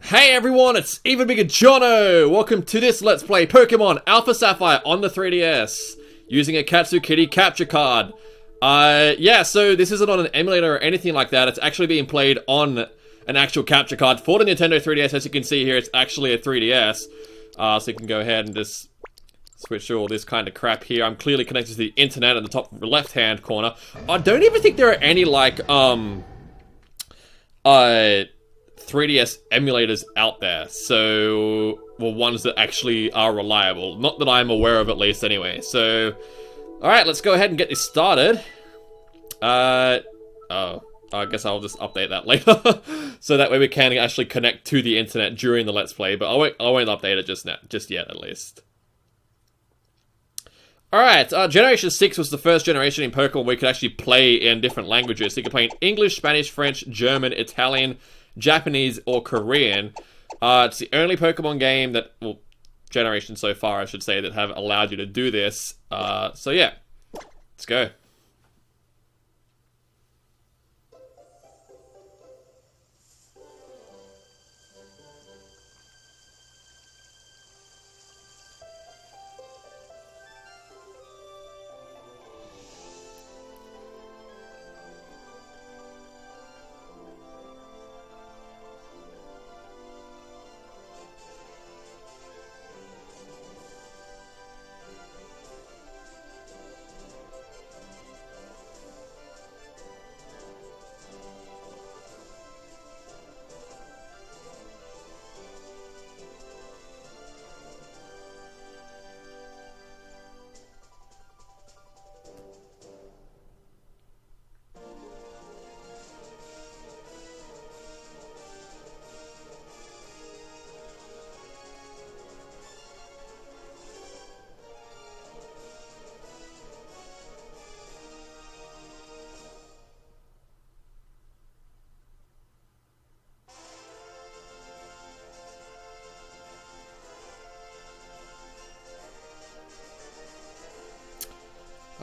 Hey everyone, it's Even Bigger Jono! Welcome to this Let's Play Pokemon Alpha Sapphire on the 3DS, using a Katsukity capture card. So this isn't on an emulator or anything like that, it's actually being played on an actual capture card for the Nintendo 3DS. As you can see here, it's actually a 3DS. So you can go ahead and just switch to all this kind of crap here. I'm clearly connected to the internet in the top left-hand corner. I don't even think there are any, 3DS emulators out there, so, well, ones that actually are reliable. Not that I'm aware of, at least, anyway. So, alright, let's go ahead and get this started. I guess I'll just update that later. So that way we can actually connect to the internet during the Let's Play, but I won't update it just yet, at least. Alright, Generation 6 was the first generation in Pokemon where you could actually play in different languages. So you could play in English, Spanish, French, German, Italian, Japanese, or Korean. It's the only Pokemon game that, well, generation so far, I should say, that have allowed you to do this. So yeah, let's go.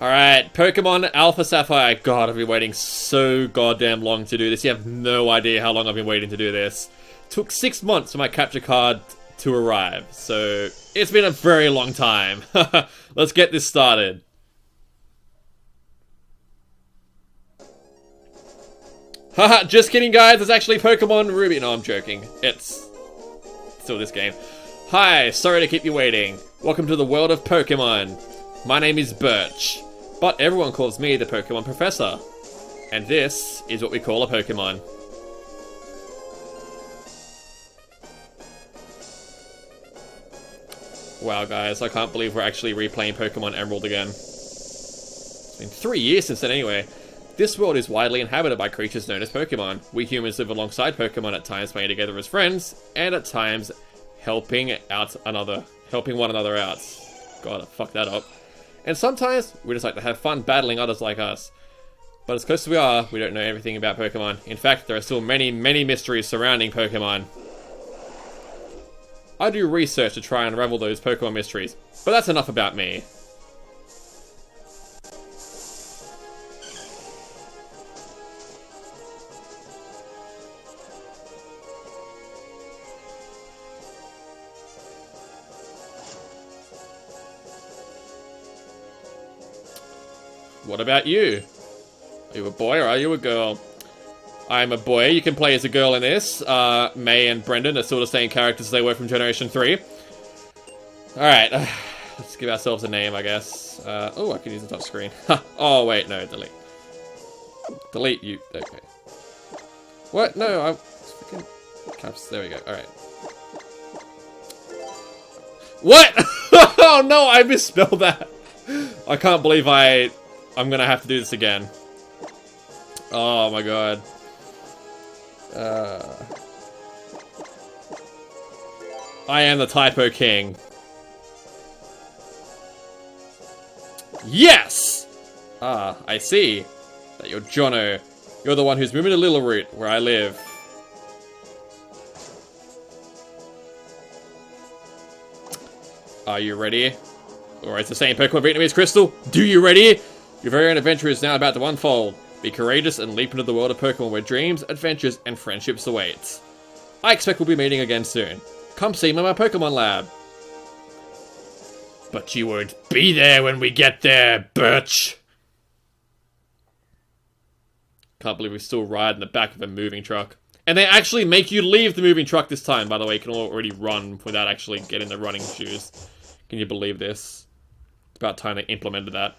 Alright, Pokemon Alpha Sapphire. God, I've been waiting so goddamn long to do this. You have no idea how long I've been waiting to do this. Took 6 months for my capture card to arrive, so it's been a very long time. Let's get this started. Haha, just kidding guys, it's actually Pokemon Ruby. No, I'm joking. It's still this game. Hi, sorry to keep you waiting. Welcome to the world of Pokemon. My name is Birch, but everyone calls me the Pokemon Professor. And this is what we call a Pokemon. Wow guys, I can't believe we're actually replaying Pokemon Emerald again. It's been 3 years since then anyway. This world is widely inhabited by creatures known as Pokemon. We humans live alongside Pokemon, at times playing together as friends, and at times helping one another out. God, I fucked that up. And sometimes, we just like to have fun battling others like us. But as close as we are, we don't know everything about Pokemon. In fact, there are still many, many mysteries surrounding Pokemon. I do research to try and unravel those Pokemon mysteries, but that's enough about me. What about you? Are you a boy or are you a girl? I'm a boy. You can play as a girl in this. May and Brendan are still the same characters as they were from Generation 3. Alright, let's give ourselves a name, I guess. Oh, I can use the touch screen. Oh, wait, no, delete. Delete you. Okay. What? No, I'm freaking caps. There we go. Alright. What? Oh no, I misspelled that. I can't believe I'm gonna have to do this again. Oh my god. I am the Typo King. Yes! Ah, I see. That you're Jono. You're the one who's moving to Littleroot, where I live. Are you ready? Or it's the same Pokemon Vietnamese Crystal. Do you ready? Your very own adventure is now about to unfold. Be courageous and leap into the world of Pokemon where dreams, adventures, and friendships await. I expect we'll be meeting again soon. Come see me in my Pokemon lab. But you won't be there when we get there, Birch. Can't believe we still ride in the back of a moving truck. And they actually make you leave the moving truck this time, by the way. You can already run without actually getting the running shoes. Can you believe this? It's about time they implemented that.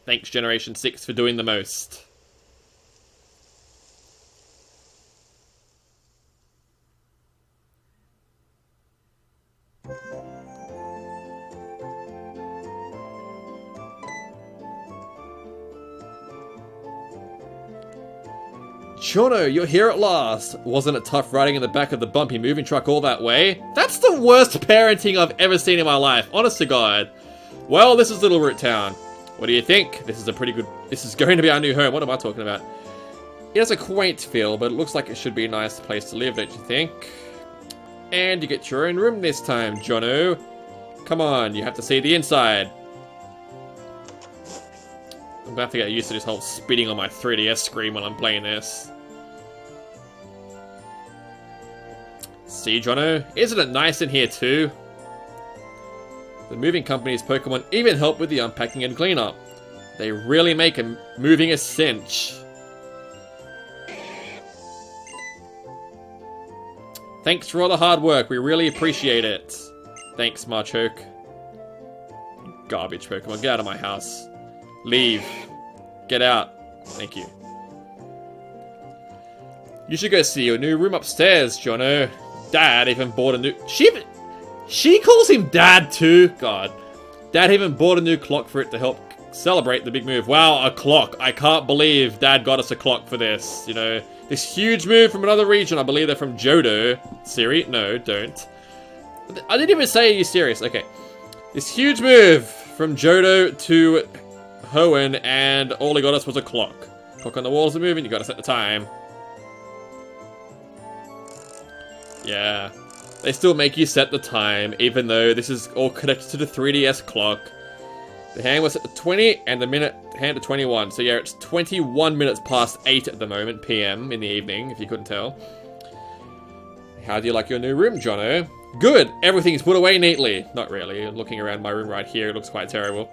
Thanks, Generation 6, for doing the most. Chono, you're here at last. Wasn't it tough riding in the back of the bumpy moving truck all that way? That's the worst parenting I've ever seen in my life, honest to God. Well, this is Little Root Town. What do you think? This is going to be our new home. What am I talking about? It has a quaint feel, but it looks like it should be a nice place to live, don't you think? And you get your own room this time, Jono. Come on, you have to see the inside. I'm gonna have to get used to this whole spitting on my 3DS screen when I'm playing this. See, Jono? Isn't it nice in here too? The moving company's Pokemon even help with the unpacking and cleanup. They really make moving a cinch. Thanks for all the hard work, we really appreciate it. Thanks, Machoke. Garbage Pokemon, get out of my house. Leave. Get out. Thank you. You should go see your new room upstairs, Jono. Dad even bought a new... She calls him Dad too? God. Dad even bought a new clock for it to help celebrate the big move. Wow, a clock. I can't believe Dad got us a clock for this. You know, this huge move from another region. I believe they're from Johto. Siri? No, don't. I didn't even say, are you serious? Okay. This huge move from Johto to Hoenn, and all he got us was a clock. Clock on the walls are moving, you gotta set the time. Yeah. They still make you set the time, even though this is all connected to the 3DS clock. The hand was set to 20, and the hand to 21. So yeah, it's 21 minutes past 8 at the moment, PM, in the evening, if you couldn't tell. How do you like your new room, Jono? Good! Everything's put away neatly. Not really. Looking around my room right here, it looks quite terrible.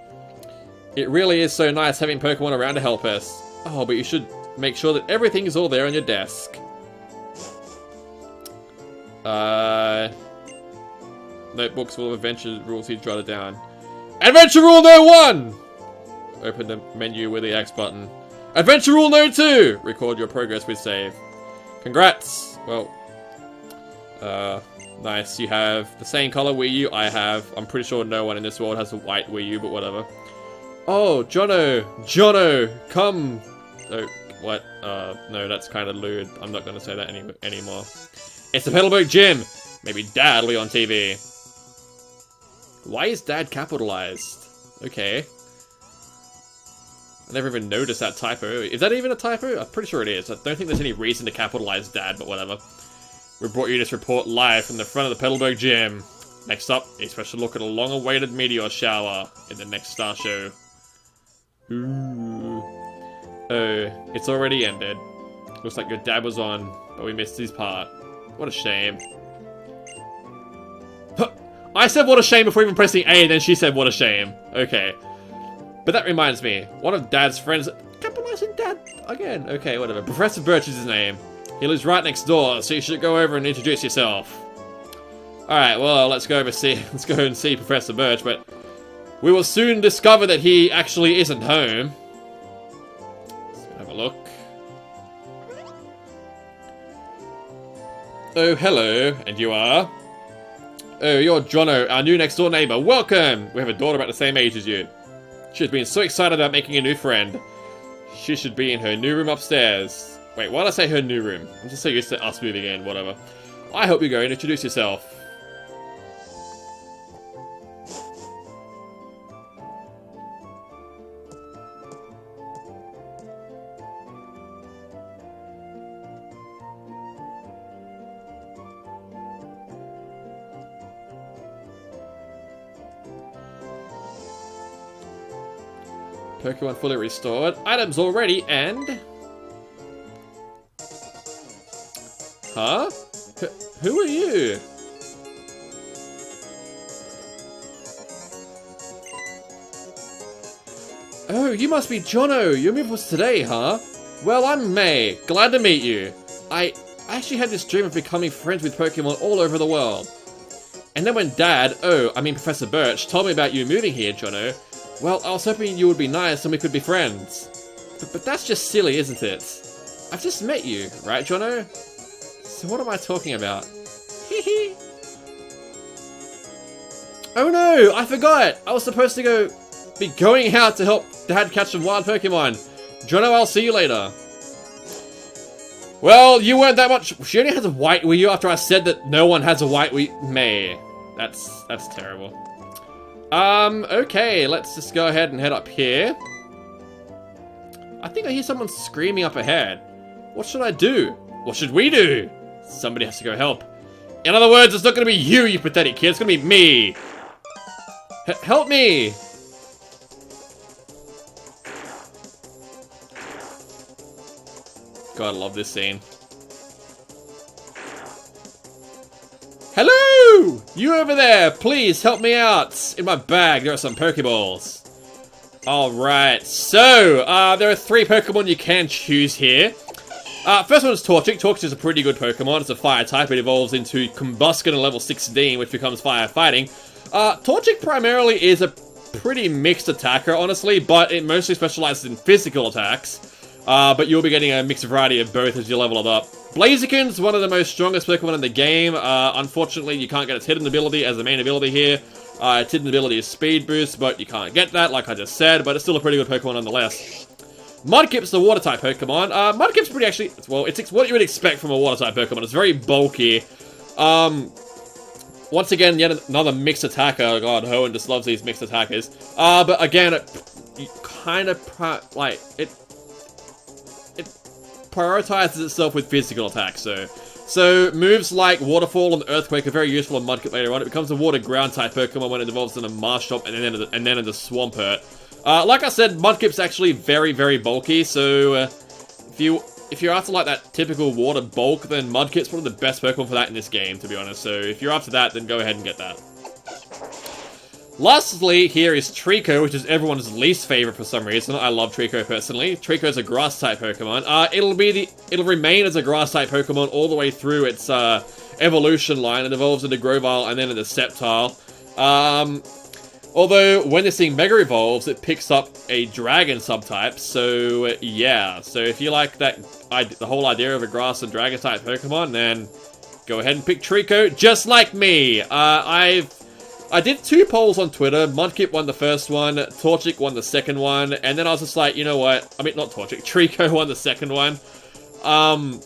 It really is so nice having Pokemon around to help us. Oh, but you should make sure that everything is all there on your desk. Notebooks full of adventure rules he's jotted down. Adventure rule no 1! Open the menu with the X button. Adventure rule no 2! Record your progress with save. Congrats! Well, nice. You have the same color Wii U I have. I'm pretty sure no one in this world has a white Wii U, but whatever. Oh, Jono! Jono! Come! Oh, what? No, that's kind of lewd. I'm not gonna say that anymore. It's the Petalburg Gym! Maybe Dad will be on TV. Why is Dad capitalized? Okay. I never even noticed that typo. Is that even a typo? I'm pretty sure it is. I don't think there's any reason to capitalize Dad, but whatever. We brought you this report live from the front of the Petalburg Gym. Next up, a special look at a long-awaited meteor shower in the next Star Show. Ooh. Oh, it's already ended. Looks like your dad was on, but we missed his part. What a shame. Huh. I said what a shame before even pressing A, and then she said what a shame. Okay. But that reminds me, one of Dad's friends... Capitalizing Dad again. Okay, whatever. Professor Birch is his name. He lives right next door, so you should go over and introduce yourself. Alright, well, let's go and see Professor Birch, but we will soon discover that he actually isn't home. Let's have a look. Oh, hello, and you are? Oh, you're Jono, our new next-door neighbor. Welcome! We have a daughter about the same age as you. She's been so excited about making a new friend. She should be in her new room upstairs. Wait, why did I say her new room? I'm just so used to us moving in, whatever. I hope you go and introduce yourself. Pokemon fully restored. Items already, and... Huh? Who are you? Oh, you must be Jono. Your move was today, huh? Well, I'm May. Glad to meet you. I actually had this dream of becoming friends with Pokemon all over the world. And then when Professor Birch, told me about you moving here, Jono, well, I was hoping you would be nice and we could be friends. But that's just silly, isn't it? I've just met you, right, Jono? So what am I talking about? Hehe. Oh no, I forgot! I was supposed to be going out to help Dad catch some wild Pokemon. Jono, I'll see you later. Well, you weren't that much. She only has a white Wii U after I said that no one has a white Wii. May. That's terrible. Okay, let's just go ahead and head up here. I think I hear someone screaming up ahead. What should I do? What should we do? Somebody has to go help. In other words, it's not gonna be you, you pathetic kid. It's gonna be me. Help me! God, I love this scene. Hello! You over there, please help me out. In my bag, there are some Pokeballs. Alright, so, there are 3 Pokemon you can choose here. First one is Torchic. Torchic is a pretty good Pokemon. It's a fire type. It evolves into Combuskin at level 16, which becomes fire fighting. Torchic primarily is a pretty mixed attacker, honestly, but it mostly specializes in physical attacks. But you'll be getting a mixed variety of both as you level it up. Blaziken's one of the most strongest Pokemon in the game. Unfortunately, you can't get its hidden ability as the main ability here. Its hidden ability is Speed Boost, but you can't get that, like I just said, but it's still a pretty good Pokemon nonetheless. Mudkip's the Water-type Pokemon. Mudkip's pretty actually... Well, it's what you would expect from a Water-type Pokemon. It's very bulky. Once again, yet another mixed attacker. Oh god, Hoenn just loves these mixed attackers. But again, it kind of... It prioritizes itself with physical attacks, so moves like Waterfall and Earthquake are very useful in Mudkip later on. It becomes a Water Ground type Pokemon when it evolves in a Marshtomp and then into Swampert. Like I said, Mudkip's actually very, very bulky, so if you're after like that typical water bulk, then Mudkip's probably the best Pokemon for that in this game, to be honest. So if you're after that, then go ahead and get that. Lastly, here is Treecko, which is everyone's least favorite for some reason. I love Treecko personally. Treecko's a Grass-type Pokemon. It'll remain as a Grass-type Pokemon all the way through its evolution line. It evolves into Grovyle and then into Sceptile. Although when this thing Mega Evolves, it picks up a Dragon subtype. So yeah. So if you like the whole idea of a Grass and Dragon-type Pokemon, then go ahead and pick Treecko, just like me. I did 2 polls on Twitter. Mudkip won the first one, Torchic won the second one, and then I was just like, you know what? I mean, not Torchic, Treecko won the second one. And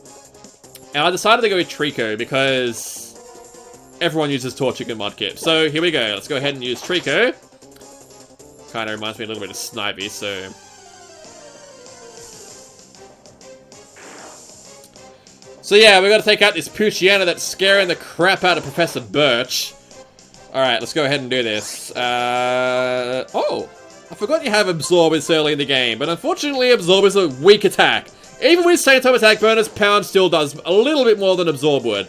I decided to go with Treecko because everyone uses Torchic and Mudkip. So here we go. Let's go ahead and use Treecko. Kind of reminds me a little bit of Snivy, so... So yeah, we got to take out this Poochyena that's scaring the crap out of Professor Birch. Alright, let's go ahead and do this. Oh! I forgot you have Absorb this early in the game, but unfortunately Absorb is a weak attack. Even with same type attack bonus, Pound still does a little bit more than Absorb would.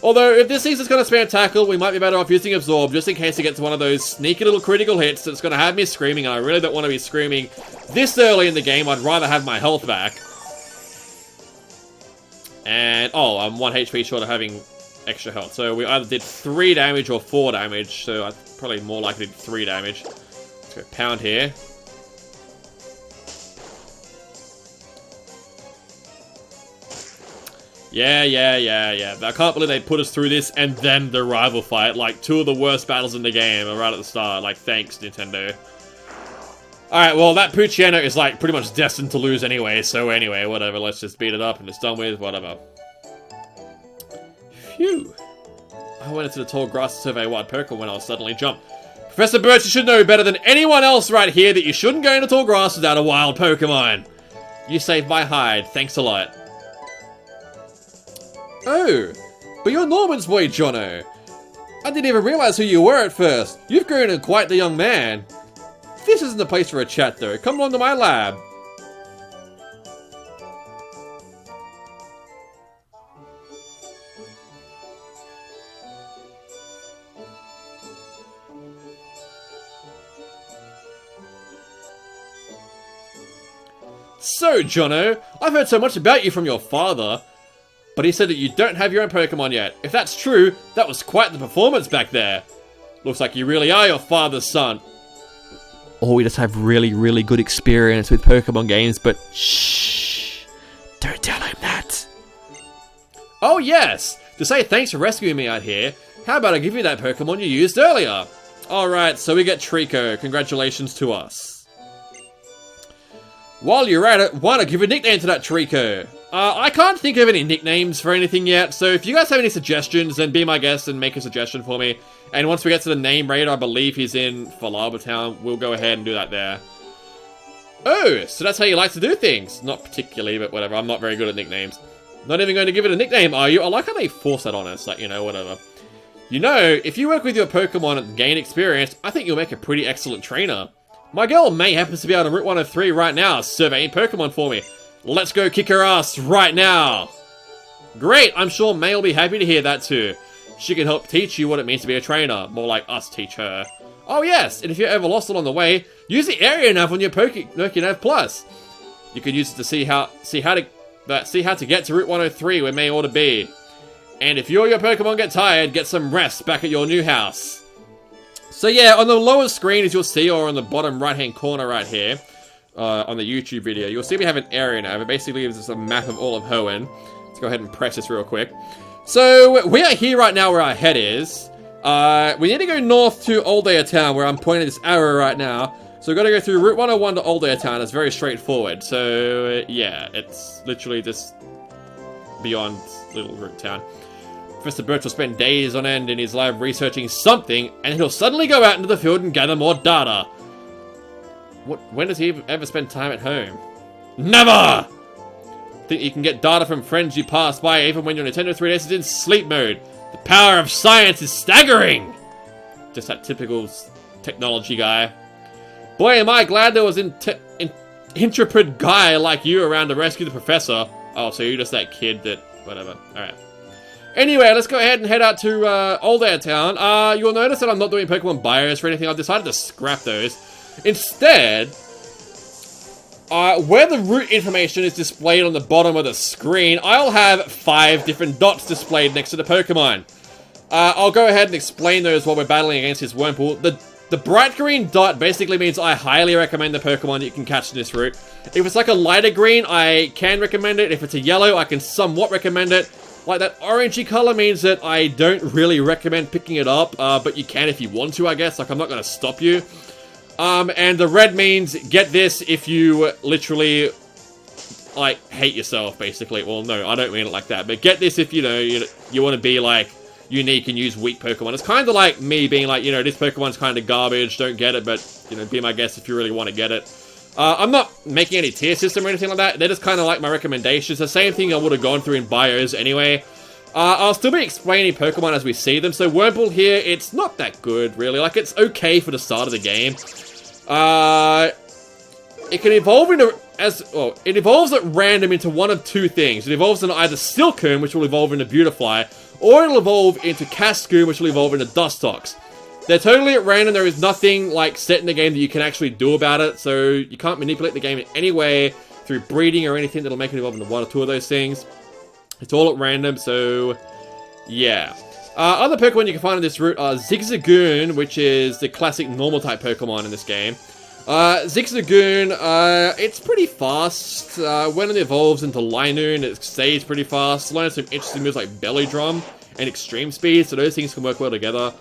Although, if this season's going to spam Tackle, we might be better off using Absorb, just in case it gets one of those sneaky little critical hits that's going to have me screaming, and I really don't want to be screaming this early in the game. I'd rather have my health back. And, oh, I'm 1 HP short of having extra health. So we either did 3 damage or 4 damage, so I'm probably more likely to do 3 damage. Let's go Pound here. Yeah. I can't believe they put us through this and then the rival fight. Like, 2 of the worst battles in the game are right at the start. Like, thanks, Nintendo. Alright, well, that Poochyena is, like, pretty much destined to lose anyway. So anyway, whatever. Let's just beat it up and it's done with. Whatever. Phew. I went into the tall grass to survey wild Pokemon when I was suddenly jumped. Professor Birch, you should know better than anyone else right here that you shouldn't go into tall grass without a wild Pokemon. You saved my hide. Thanks a lot. Oh, but you're Norman's boy, Jono. I didn't even realize who you were at first. You've grown into quite the young man. This isn't the place for a chat, though. Come along to my lab. So, Jono, I've heard so much about you from your father, but he said that you don't have your own Pokemon yet. If that's true, that was quite the performance back there. Looks like you really are your father's son. Or we just have really, really good experience with Pokemon games, but shh, don't tell him that. Oh yes, to say thanks for rescuing me out here, how about I give you that Pokemon you used earlier? Alright, so we get Treecko. Congratulations to us. While you're at it, why not give a nickname to that Treecko? I can't think of any nicknames for anything yet, so if you guys have any suggestions, then be my guest and make a suggestion for me. And once we get to the name raid, I believe he's in Falaba Town, we'll go ahead and do that there. Oh, so that's how you like to do things. Not particularly, but whatever, I'm not very good at nicknames. Not even going to give it a nickname, are you? I like how they force that on us, like, you know, whatever. You know, if you work with your Pokemon and gain experience, I think you'll make a pretty excellent trainer. My girl May happens to be out on Route 103 right now, surveying Pokemon for me. Let's go kick her ass right now! Great, I'm sure May will be happy to hear that too. She can help teach you what it means to be a trainer, more like us teach her. Oh yes, and if you're ever lost along the way, use the area nav on your Pokénav Plus. You can use it to see how to get to Route 103 where May ought to be. And if you or your Pokemon get tired, get some rest back at your new house. So yeah, on the lower screen, as you'll see, or on the bottom right-hand corner right here, on the YouTube video, you'll see we have an area nav. It basically gives us a map of all of Hoenn. Let's go ahead and press this real quick. So, we are here right now where our head is. We need to go north to Oldale Town, where I'm pointing this arrow right now. So we've got to go through Route 101 to Oldale Town. It's very straightforward. So, yeah, it's literally just beyond Little Root Town. Professor Birch will spend days on end in his lab researching something, and he'll suddenly go out into the field and gather more data. When does he ever spend time at home? Never! Think you can get data from friends you pass by even when your Nintendo 3DS is in sleep mode. The power of science is staggering! Just that typical technology guy. Boy, am I glad there was an intrepid guy like you around to rescue the professor. Oh, so you're just that kid that... whatever. Alright. Anyway, let's go ahead and head out to Oldale Town. You'll notice that I'm not doing Pokemon bios or anything. I've decided to scrap those. Instead, where the route information is displayed on the bottom of the screen, I'll have 5 different dots displayed next to the Pokemon. I'll go ahead and explain those while we're battling against his Wurmple. The bright green dot basically means I highly recommend the Pokemon that you can catch in this route. If it's like a lighter green, I can recommend it. If it's a yellow, I can somewhat recommend it. Like that orangey color means that I don't really recommend picking it up, but you can if you want to, I guess. Like, I'm not going to stop you. And the red means get this if you literally, like, hate yourself, basically. Well, no, I don't mean it like that. But get this if, you know, you want to be, like, unique and use weak Pokemon. It's kind of like me being like, you know, this Pokemon's kind of garbage, don't get it, but, you know, be my guest if you really want to get it. I'm not making any tier system or anything like that. They're just kind of like my recommendations. The same thing I would have gone through in bios anyway. I'll still be explaining Pokemon as we see them. So Wurmple here, it's not that good, really. Like, it's okay for the start of the game. It can evolve into... it evolves at random into one of two things. It evolves into either Silcoon, which will evolve into Beautifly, or it'll evolve into Cascoon, which will evolve into Dustox. They're totally at random. There is nothing, like, set in the game that you can actually do about it, so you can't manipulate the game in any way through breeding or anything that'll make it evolve into one or two of those things. It's all at random, so yeah. Other Pokemon you can find on this route are Zigzagoon, which is the classic normal-type Pokemon in this game. Zigzagoon, it's pretty fast. When it evolves into Linoon, it stays pretty fast. Learns some interesting moves like Belly Drum and Extreme Speed, so those things can work well together.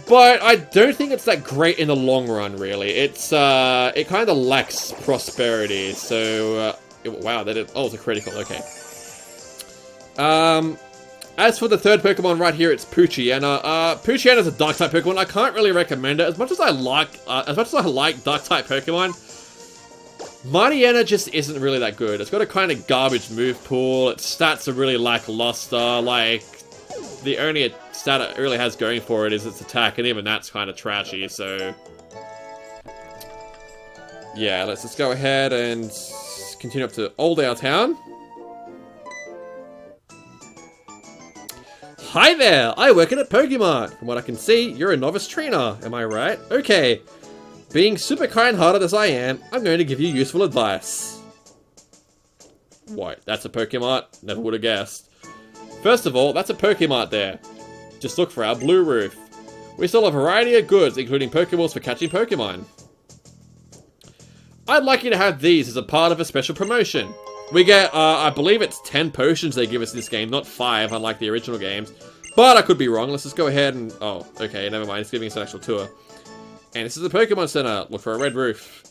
But I don't think it's that great in the long run, really. It's, it kind of lacks prosperity, so, wow, it's a critical, okay. As for the third Pokemon right here, it's Poochyena. Poochyena's a Dark-type Pokemon. I can't really recommend it. As much as I like Dark-type Pokemon, Mightyena just isn't really that good. It's got a kind of garbage move pool. Its stats are really lackluster, like... The only stat it really has going for it is its attack, and even that's kind of trashy, so... Yeah, let's just go ahead and continue up to Oldale Town. Hi there! I work at a Pokemon! From what I can see, you're a novice trainer, am I right? Okay. Being super kind-hearted as I am, I'm going to give you useful advice. What? That's a Pokemon? Never would have guessed. First of all, that's a Pokemon there. Just look for our blue roof. We sell a variety of goods, including Pokeballs for catching Pokemon. I'd like you to have these as a part of a special promotion. We get, I believe it's 10 potions they give us in this game, not 5, unlike the original games. But I could be wrong. Let's just go ahead and... Oh, okay, never mind. It's giving us an actual tour. And this is the Pokemon Center. Look for a red roof.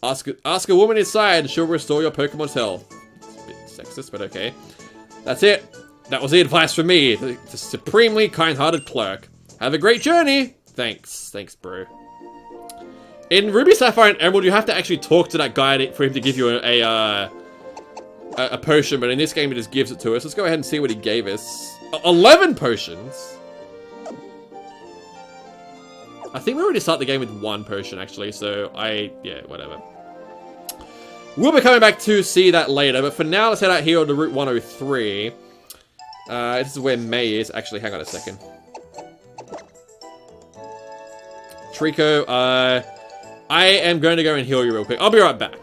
Ask a woman inside and she'll restore your Pokemon's health. It's a bit sexist, but okay. That's it. That was the advice from me, the supremely kind-hearted clerk. Have a great journey! Thanks. Thanks, bro. In Ruby, Sapphire, and Emerald, you have to actually talk to that guy for him to give you a potion, but in this game he just gives it to us. Let's go ahead and see what he gave us. 11 potions? I think we already start the game with 1 potion, actually, so yeah, whatever. We'll be coming back to see that later, but for now, let's head out here on to Route 103. This is where May is. Actually, hang on a second. Treecko, I am going to go and heal you real quick. I'll be right back.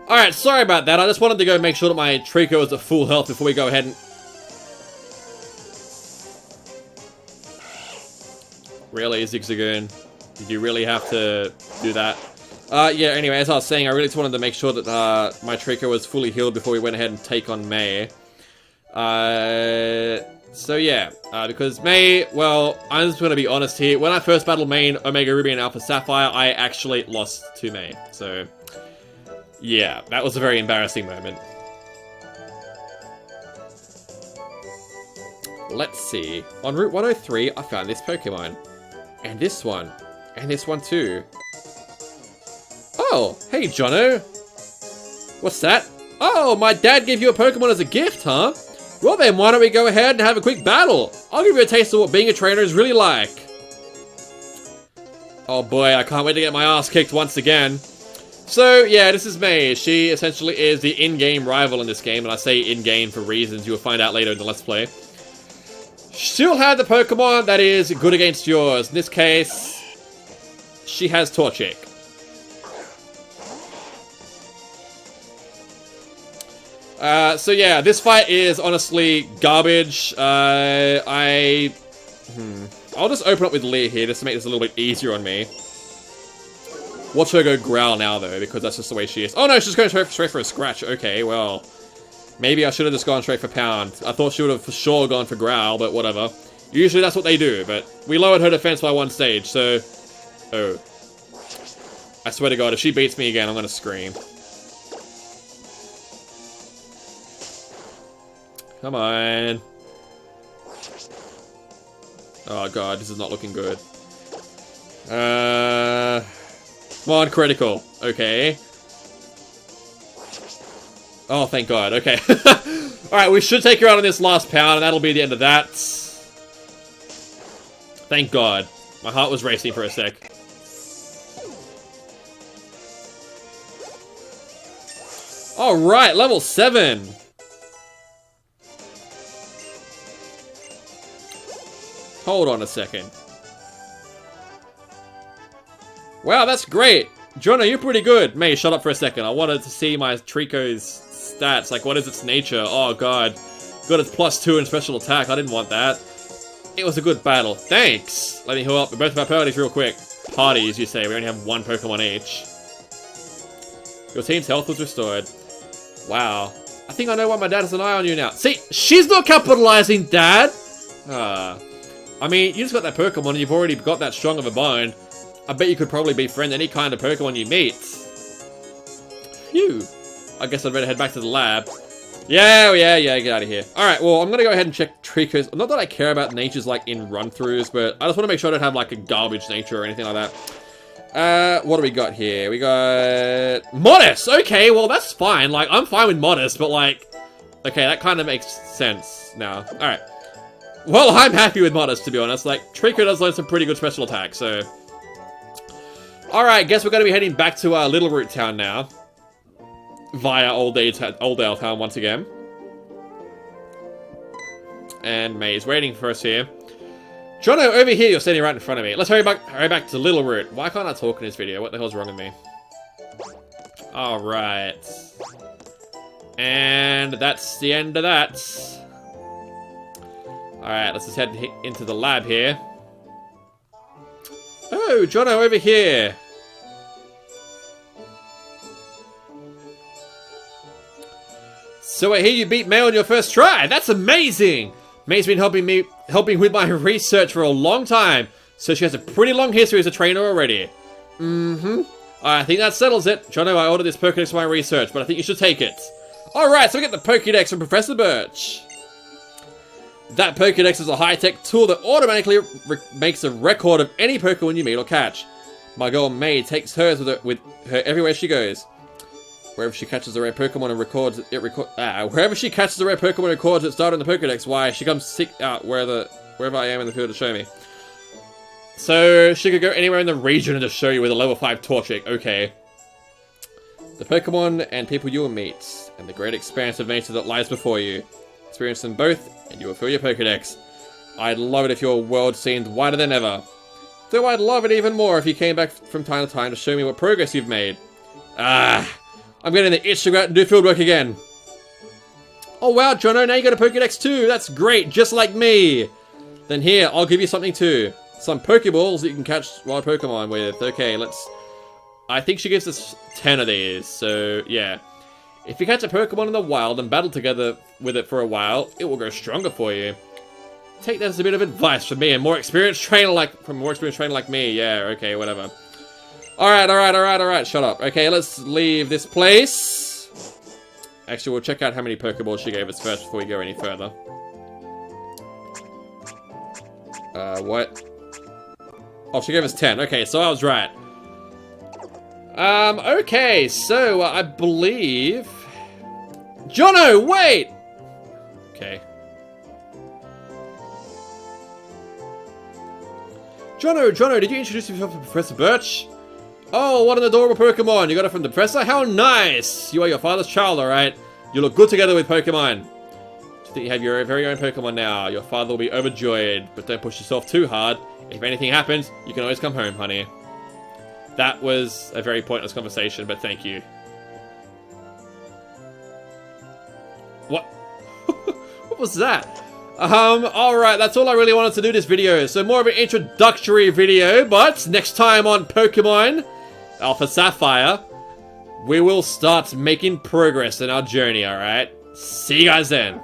Alright, sorry about that. I just wanted to go make sure that my Treecko is at full health before we go ahead and... Really, Zigzagoon? Did you really have to do that? Yeah, anyway, as I was saying, I really just wanted to make sure that my Treecko was fully healed before we went ahead and take on May. So yeah, because May, well, I'm just going to be honest here. When I first battled May in Omega Ruby and Alpha Sapphire, I actually lost to May. So, yeah, that was a very embarrassing moment. Let's see. On Route 103, I found this Pokemon. And this one. And this one too. Oh, hey Jono. What's that? Oh, my dad gave you a Pokemon as a gift, huh? Well then, why don't we go ahead and have a quick battle? I'll give you a taste of what being a trainer is really like. Oh boy, I can't wait to get my ass kicked once again. So, yeah, this is May. She essentially is the in-game rival in this game, and I say in-game for reasons you'll find out later in the Let's Play. She'll have the Pokemon that is good against yours. In this case, she has Torchic. So yeah, this fight is honestly garbage. I'll just open up with Leah here just to make this a little bit easier on me. Watch her go growl now though, because that's just the way she is. Oh no, she's going straight for a scratch. Okay, well, maybe I should have just gone straight for pound. I thought she would have for sure gone for growl, but whatever. Usually that's what they do, but we lowered her defense by 1 stage, so... Oh. I swear to God, if she beats me again, I'm gonna scream. Come on. Oh god, this is not looking good. Come on, critical. Okay. Oh, thank god. Okay. Alright, we should take her out on this last pound, and that'll be the end of that. Thank god. My heart was racing for a sec. Alright, level 7. Hold on a second. Wow, that's great. Jono, you're pretty good. May, shut up for a second. I wanted to see my Treecko's stats. Like, what is its nature? Oh, God. Got its +2 in special attack. I didn't want that. It was a good battle. Thanks. Let me heal up both of our parties real quick. Parties, you say. We only have 1 Pokemon each. Your team's health was restored. Wow. I think I know why my dad has an eye on you now. See, she's not capitalizing, Dad. I mean, you just got that Pokemon and you've already got that strong of a bond. I bet you could probably befriend any kind of Pokemon you meet. Phew. I guess I'd better head back to the lab. Yeah, get out of here. Alright, well, I'm gonna go ahead and check Treecko's. Not that I care about natures, like, in run-throughs, but I just want to make sure I don't have, like, a garbage nature or anything like that. What do we got here? We got... Modest! Okay, well, that's fine. Like, I'm fine with Modest, but, like... Okay, that kind of makes sense now. Alright. Well, I'm happy with Modest, to be honest. Like, Treecko does learn some pretty good special attacks, so... Alright, guess we're going to be heading back to our Little Root Town now. Via Old Dale Town once again. And May's waiting for us here. Jono, over here, you're standing right in front of me. Let's hurry back to Little Root. Why can't I talk in this video? What the hell's wrong with me? Alright. And that's the end of that. Alright, let's just head into the lab here. Oh, Jono over here. So I hear you beat May on your first try. That's amazing. May's been helping with my research for a long time, so she has a pretty long history as a trainer already. I think that settles it. Jono, I ordered this Pokédex for my research, but I think you should take it. Alright, so we get the Pokédex from Professor Birch. That Pokédex is a high-tech tool that automatically makes a record of any Pokémon you meet or catch. My girl May takes hers with her everywhere she goes. Wherever she catches a rare Pokemon and records it, wherever she catches a rare Pokemon and records its data in the Pokédex, why she comes sick out wherever I am in the field to show me. So she could go anywhere in the region and just show you with a level 5 Torchic. Okay. The Pokemon and people you will meet, and the great expanse of nature that lies before you. Experience them both, and you will fill your Pokédex. I'd love it if your world seemed wider than ever. Though I'd love it even more if you came back from time to time to show me what progress you've made. I'm getting the itch to go out and do fieldwork again. Oh wow, Jono, now you got a Pokédex too. That's great, just like me. Then here, I'll give you something too. Some Pokeballs that you can catch wild Pokemon with. Okay, I think she gives us 10 of these, so yeah. If you catch a Pokemon in the wild and battle together with it for a while, it will grow stronger for you. Take that as a bit of advice from me, a more experienced trainer like me. Yeah, okay, whatever. Alright, shut up. Okay, let's leave this place. Actually, we'll check out how many Pokeballs she gave us first before we go any further. What? Oh, she gave us 10. Okay, so I was right. Okay, so I believe... Jono, wait! Okay. Jono, did you introduce yourself to Professor Birch? Oh, what an adorable Pokemon! You got it from the Professor? How nice! You are your father's child, alright? You look good together with Pokemon. Do you think you have your very own Pokemon now? Your father will be overjoyed, but don't push yourself too hard. If anything happens, you can always come home, honey. That was a very pointless conversation, but thank you. What? What was that? Alright, that's all I really wanted to do this video. So more of an introductory video, but next time on Pokemon Alpha Sapphire, we will start making progress in our journey, alright? See you guys then.